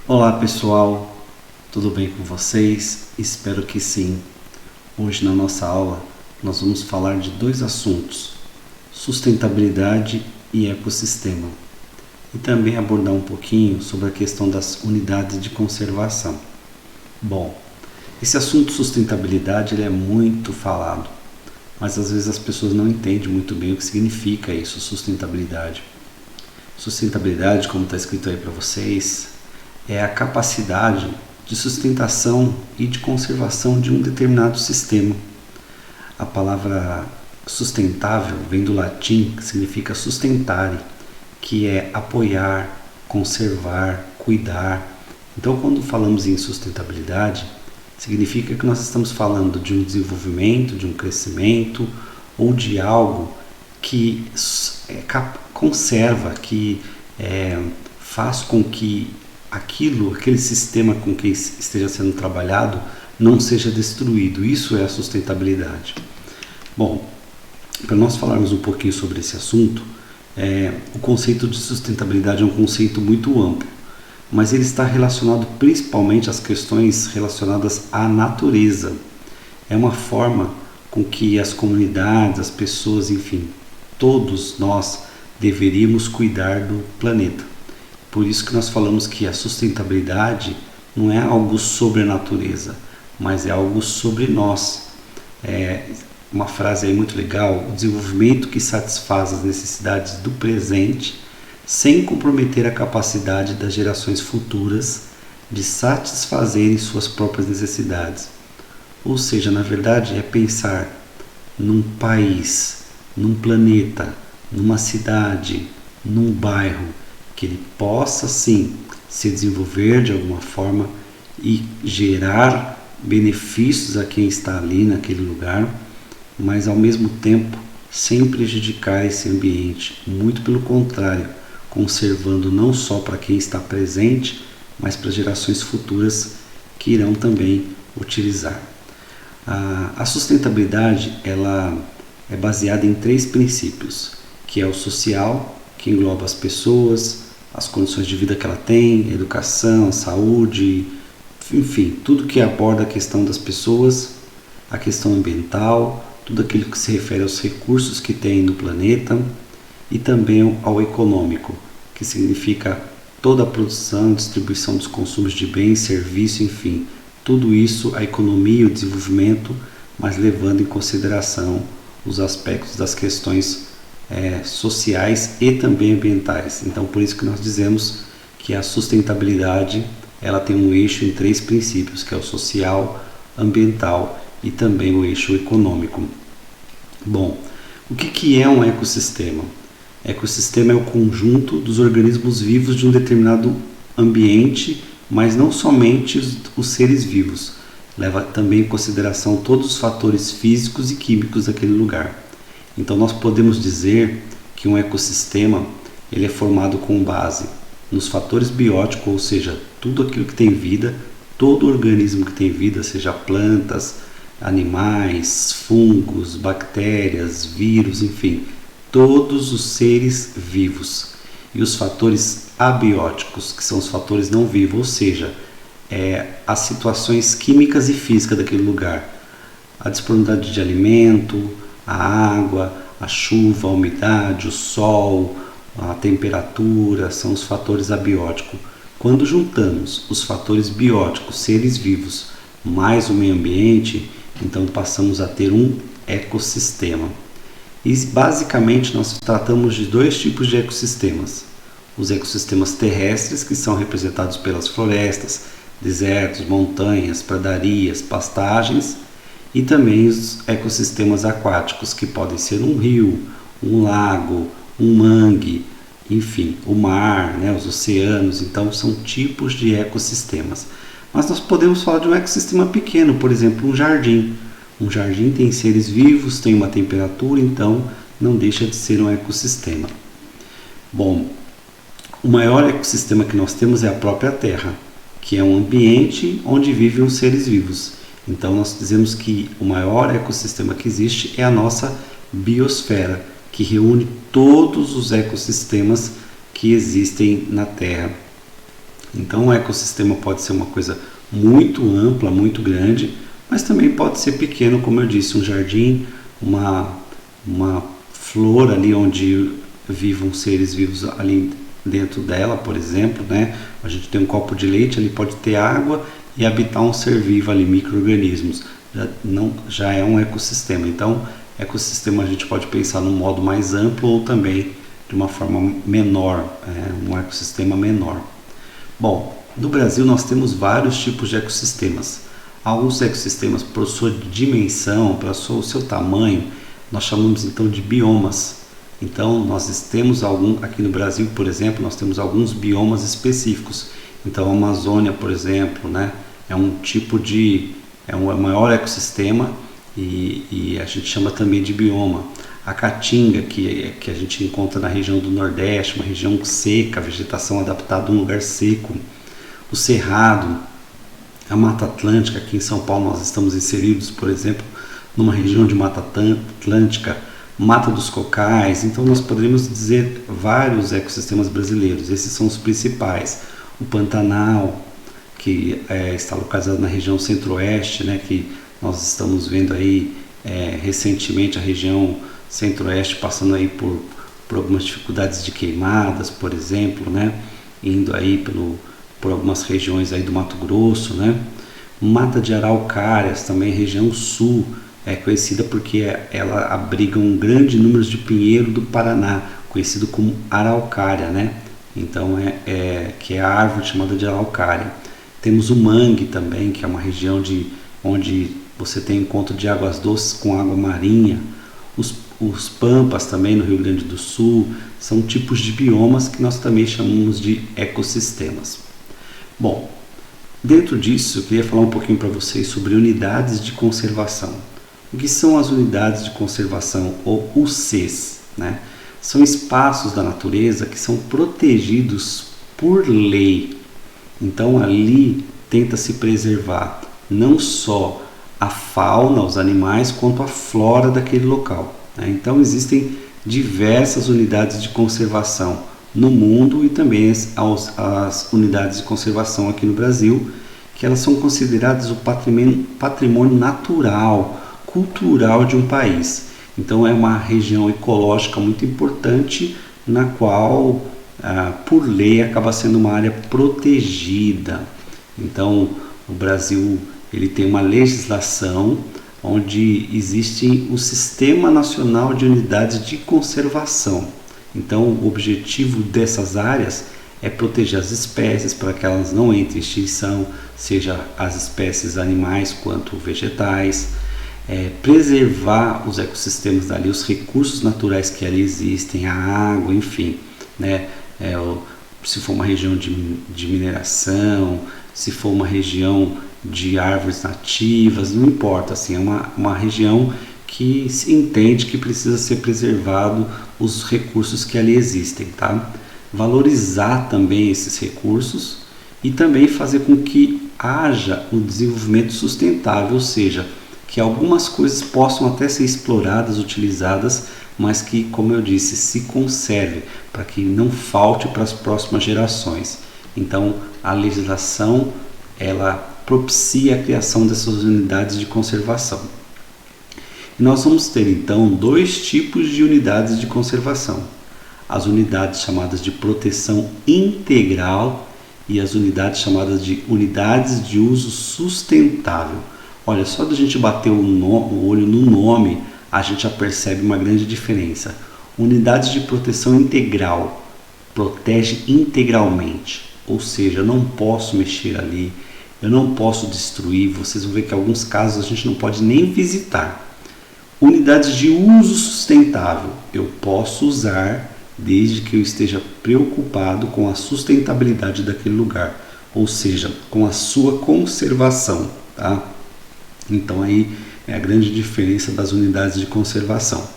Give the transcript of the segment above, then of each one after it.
Olá pessoal, tudo bem com vocês? Espero que sim. Hoje na nossa aula nós vamos falar de dois assuntos, sustentabilidade e ecossistema, e também abordar um pouquinho sobre a questão das unidades de conservação. Bom, esse assunto sustentabilidade ele é muito falado, mas às vezes as pessoas não entendem muito bem o que significa isso, sustentabilidade. Sustentabilidade, como está escrito aí para vocês, é a capacidade de sustentação e de conservação de um determinado sistema. A palavra sustentável vem do latim, que significa sustentare, que é apoiar, conservar, cuidar. Então, quando falamos em sustentabilidade, significa que nós estamos falando de um desenvolvimento, de um crescimento ou de algo que conserva, que faz com que aquele sistema com que esteja sendo trabalhado não seja destruído. Isso é a sustentabilidade. Bom, para nós falarmos um pouquinho sobre esse assunto, o conceito de sustentabilidade é um conceito muito amplo, mas ele está relacionado principalmente às questões relacionadas à natureza. É uma forma com que as comunidades, as pessoas, enfim, todos nós deveríamos cuidar do planeta. Por isso que nós falamos que a sustentabilidade não é algo sobre a natureza, mas é algo sobre nós. Uma frase aí muito legal: o desenvolvimento que satisfaz as necessidades do presente sem comprometer a capacidade das gerações futuras de satisfazerem suas próprias necessidades. Ou seja, na verdade é pensar num país, num planeta, numa cidade, num bairro, que ele possa sim se desenvolver de alguma forma e gerar benefícios a quem está ali naquele lugar, mas ao mesmo tempo sem prejudicar esse ambiente, muito pelo contrário, conservando não só para quem está presente, mas para gerações futuras que irão também utilizar. A sustentabilidade ela é baseada em 3 princípios, que é o social, que engloba as pessoas, as condições de vida que ela tem, educação, saúde, enfim, tudo que aborda a questão das pessoas, a questão ambiental, tudo aquilo que se refere aos recursos que tem no planeta, e também ao econômico, que significa toda a produção, distribuição dos consumos de bens, serviços, enfim, tudo isso, a economia e o desenvolvimento, mas levando em consideração os aspectos das questões sociais e também ambientais. Então, por isso que nós dizemos que a sustentabilidade ela tem um eixo em 3 princípios, que é o social, ambiental e também o eixo econômico. Bom, o que é um ecossistema? Ecossistema é o conjunto dos organismos vivos de um determinado ambiente, mas não somente os seres vivos, leva também em consideração todos os fatores físicos e químicos daquele lugar. Então nós podemos dizer que um ecossistema ele é formado com base nos fatores bióticos, ou seja, tudo aquilo que tem vida, todo organismo que tem vida, seja plantas, animais, fungos, bactérias, vírus, enfim, todos os seres vivos. E os fatores abióticos, que são os fatores não vivos, ou seja, as situações químicas e físicas daquele lugar, a disponibilidade de alimento, a água, a chuva, a umidade, o sol, a temperatura, são os fatores abióticos. Quando juntamos os fatores bióticos, seres vivos, mais o meio ambiente, então passamos a ter um ecossistema. E basicamente nós tratamos de 2 tipos de ecossistemas. Os ecossistemas terrestres, que são representados pelas florestas, desertos, montanhas, pradarias, pastagens, e também os ecossistemas aquáticos, que podem ser um rio, um lago, um mangue, enfim, o mar, os oceanos. Então são tipos de ecossistemas. Mas nós podemos falar de um ecossistema pequeno, por exemplo, um jardim. Um jardim tem seres vivos, tem uma temperatura, então não deixa de ser um ecossistema. Bom, o maior ecossistema que nós temos é a própria Terra, que é um ambiente onde vivem os seres vivos. Então nós dizemos que o maior ecossistema que existe é a nossa biosfera, que reúne todos os ecossistemas que existem na Terra. Então o ecossistema pode ser uma coisa muito ampla, muito grande, mas também pode ser pequeno, como eu disse, um jardim, uma flor ali onde vivam seres vivos ali dentro dela, por exemplo, né? A gente tem um copo de leite, ali pode ter água e habitar um ser vivo ali, micro-organismos. Já é um ecossistema. Então, ecossistema a gente pode pensar num modo mais amplo ou também de uma forma menor, um ecossistema menor. Bom, no Brasil nós temos vários tipos de ecossistemas. Alguns ecossistemas, por sua dimensão, para o seu tamanho, nós chamamos então de biomas. Então nós temos aqui no Brasil, por exemplo, nós temos alguns biomas específicos. Então a Amazônia, por exemplo, né, é um maior ecossistema e a gente chama também de bioma. A Caatinga, que a gente encontra na região do Nordeste, uma região seca, vegetação adaptada a um lugar seco. O Cerrado, a Mata Atlântica, aqui em São Paulo nós estamos inseridos, por exemplo, numa região de Mata Atlântica, Mata dos Cocais. Então nós poderíamos dizer vários ecossistemas brasileiros, esses são os principais. O Pantanal, que está localizado na região centro-oeste, né, que nós estamos vendo aí recentemente a região centro-oeste passando aí por algumas dificuldades de queimadas, por exemplo, né, indo aí por algumas regiões aí do Mato Grosso, né. Mata de Araucárias, também região sul, é conhecida porque ela abriga um grande número de pinheiro do Paraná, conhecido como araucária, né? Então que é a árvore chamada de araucária. Temos o mangue também, que é uma região onde você tem encontro de águas doces com água marinha. Os pampas também no Rio Grande do Sul são tipos de biomas que nós também chamamos de ecossistemas. Bom, dentro disso eu queria falar um pouquinho para vocês sobre unidades de conservação. O que são as unidades de conservação, ou UCs, né? São espaços da natureza que são protegidos por lei. Então ali tenta-se preservar não só a fauna, os animais, quanto a flora daquele local, né? Então existem diversas unidades de conservação no mundo e também as unidades de conservação aqui no Brasil, que elas são consideradas o patrimônio natural, cultural de um país. Então é uma região ecológica muito importante, na qual por lei acaba sendo uma área protegida. Então o Brasil ele tem uma legislação onde existe o Sistema Nacional de Unidades de Conservação. Então o objetivo dessas áreas é proteger as espécies para que elas não entrem em extinção, seja as espécies animais quanto vegetais, preservar os ecossistemas dali, os recursos naturais que ali existem, a água, enfim, né? Se for uma região de mineração, se for uma região de árvores nativas, não importa, assim, é uma região que se entende que precisa ser preservado os recursos que ali existem, tá? Valorizar também esses recursos e também fazer com que haja um desenvolvimento sustentável, ou seja, que algumas coisas possam até ser exploradas, utilizadas, mas que, como eu disse, se conserve, para que não falte para as próximas gerações. Então, a legislação, ela propicia a criação dessas unidades de conservação. E nós vamos ter, então, dois tipos de unidades de conservação. As unidades chamadas de proteção integral e as unidades chamadas de unidades de uso sustentável. Olha, só da gente bater o olho no nome, a gente já percebe uma grande diferença. Unidades de proteção integral, protege integralmente, ou seja, eu não posso mexer ali, eu não posso destruir. Vocês vão ver que em alguns casos a gente não pode nem visitar. Unidades de uso sustentável, eu posso usar desde que eu esteja preocupado com a sustentabilidade daquele lugar, ou seja, com a sua conservação, tá? Então aí é a grande diferença das unidades de conservação.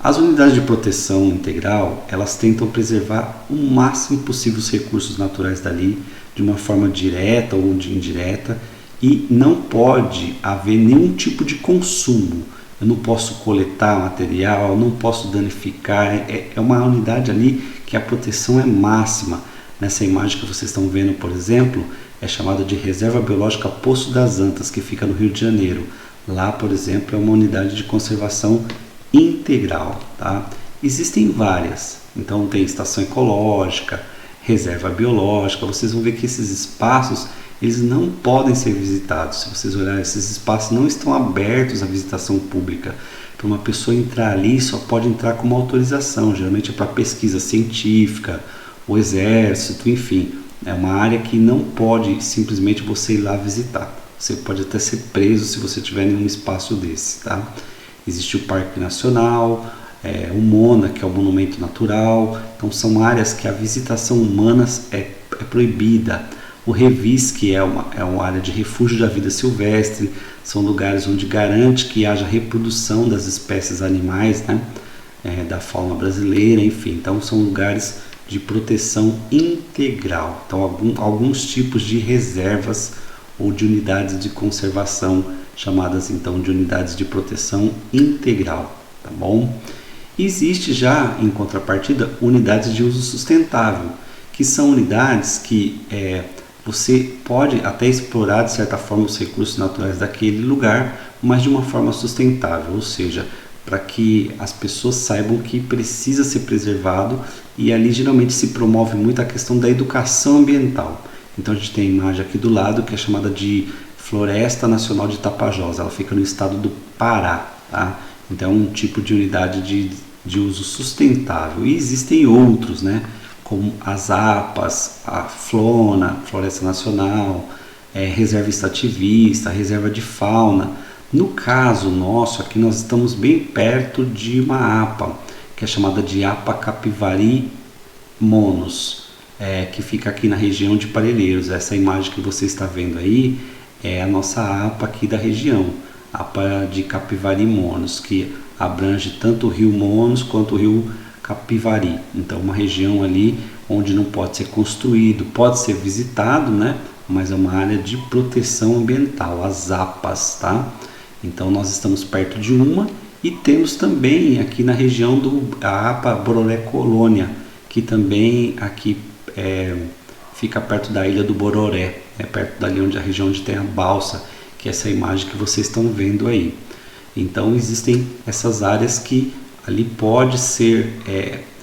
As unidades de proteção integral, elas tentam preservar o máximo possível os recursos naturais dali, de uma forma direta ou de indireta, e não pode haver nenhum tipo de consumo. Eu não posso coletar material, não posso danificar. É uma unidade ali que a proteção é máxima. Nessa imagem que vocês estão vendo, por exemplo, é chamada de Reserva Biológica Poço das Antas, que fica no Rio de Janeiro. Lá, por exemplo, é uma unidade de conservação integral, tá? Existem várias, então tem estação ecológica, reserva biológica. Vocês vão ver que esses espaços eles não podem ser visitados. Se vocês olharem, esses espaços não estão abertos à visitação pública. Para uma pessoa entrar ali, só pode entrar com uma autorização, geralmente é para pesquisa científica, o exército, enfim. É uma área que não pode simplesmente você ir lá visitar. Você pode até ser preso se você tiver em um espaço desse, tá? Existe o Parque Nacional, o MONA, que é o Monumento Natural. Então são áreas que a visitação humana é proibida. O Revis, que é uma área de refúgio da vida silvestre, são lugares onde garante que haja reprodução das espécies animais, né? Da fauna brasileira, enfim. Então são lugares de proteção integral. Então alguns tipos de reservas ou de unidades de conservação, chamadas então de unidades de proteção integral, tá bom? Existe já, em contrapartida, unidades de uso sustentável, que são unidades que você pode até explorar de certa forma os recursos naturais daquele lugar, mas de uma forma sustentável, ou seja, para que as pessoas saibam que precisa ser preservado, e ali geralmente se promove muito a questão da educação ambiental. Então a gente tem a imagem aqui do lado que é chamada de Floresta Nacional de Tapajós, ela fica no estado do Pará, tá? Então é um tipo de unidade de uso sustentável. E existem outros, né? Como as APAs, a FLONA, Floresta Nacional, Reserva Extrativista, Reserva de Fauna. No caso nosso, aqui nós estamos bem perto de uma APA, que é chamada de APA Capivari Monos, que fica aqui na região de Parelheiros. Essa imagem que você está vendo aí é a nossa APA aqui da região, APA de Capivari Monos, que abrange tanto o Rio Monos quanto o Rio Capivari. Então uma região ali onde não pode ser construído, pode ser visitado, né? Mas é uma área de proteção ambiental, as APAs, tá? Então nós estamos perto de uma, e temos também aqui na região a APA Bororé Colônia, que também aqui fica perto da ilha do Bororé, perto dali onde a região onde tem a balsa, que é essa imagem que vocês estão vendo aí. Então existem essas áreas que ali pode ser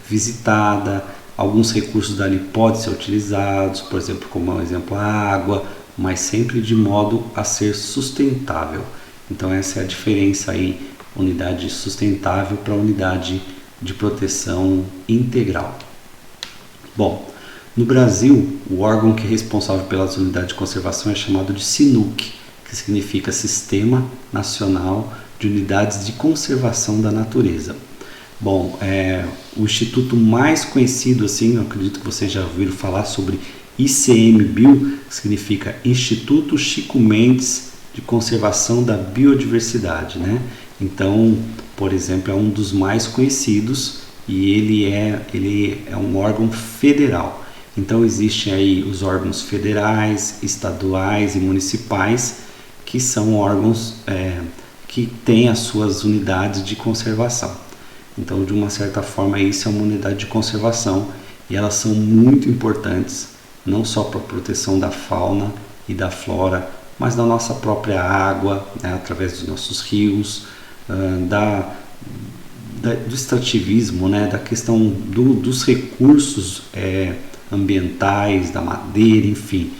visitada, alguns recursos dali podem ser utilizados, por exemplo, como um exemplo a água, mas sempre de modo a ser sustentável. Então essa é a diferença aí, unidade sustentável para unidade de proteção integral. Bom, no Brasil, o órgão que é responsável pelas unidades de conservação é chamado de SINUC, que significa Sistema Nacional de Unidades de Conservação da Natureza. Bom, o instituto mais conhecido, assim, eu acredito que vocês já ouviram falar sobre ICMBio, que significa Instituto Chico Mendes de Conservação da Biodiversidade, né? Então, por exemplo, é um dos mais conhecidos, e ele é um órgão federal. Então existem aí os órgãos federais, estaduais e municipais, que são órgãos que têm as suas unidades de conservação. Então, de uma certa forma, isso é uma unidade de conservação, e elas são muito importantes, não só para a proteção da fauna e da flora, mas da nossa própria água, né, através dos nossos rios, do extrativismo, né, da questão dos recursos ambientais, da madeira, enfim.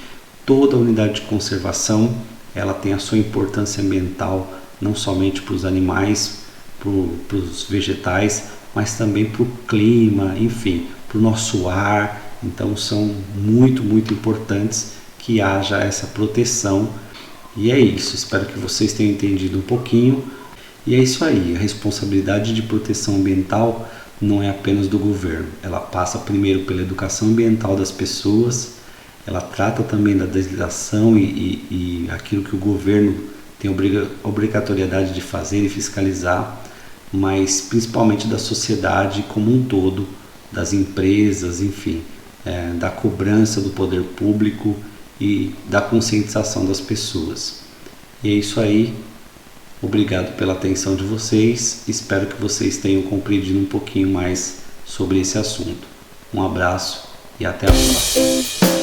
Toda unidade de conservação ela tem a sua importância ambiental, não somente para os animais, para os vegetais, mas também para o clima, enfim, para o nosso ar. Então são muito, muito importantes que haja essa proteção. E é isso, espero que vocês tenham entendido um pouquinho. E é isso aí, a responsabilidade de proteção ambiental não é apenas do governo, ela passa primeiro pela educação ambiental das pessoas, ela trata também da legislação e aquilo que o governo tem obrigatoriedade de fazer e fiscalizar, mas principalmente da sociedade como um todo, das empresas, enfim, da cobrança do poder público e da conscientização das pessoas. E é isso aí, obrigado pela atenção de vocês, espero que vocês tenham compreendido um pouquinho mais sobre esse assunto. Um abraço e até a próxima.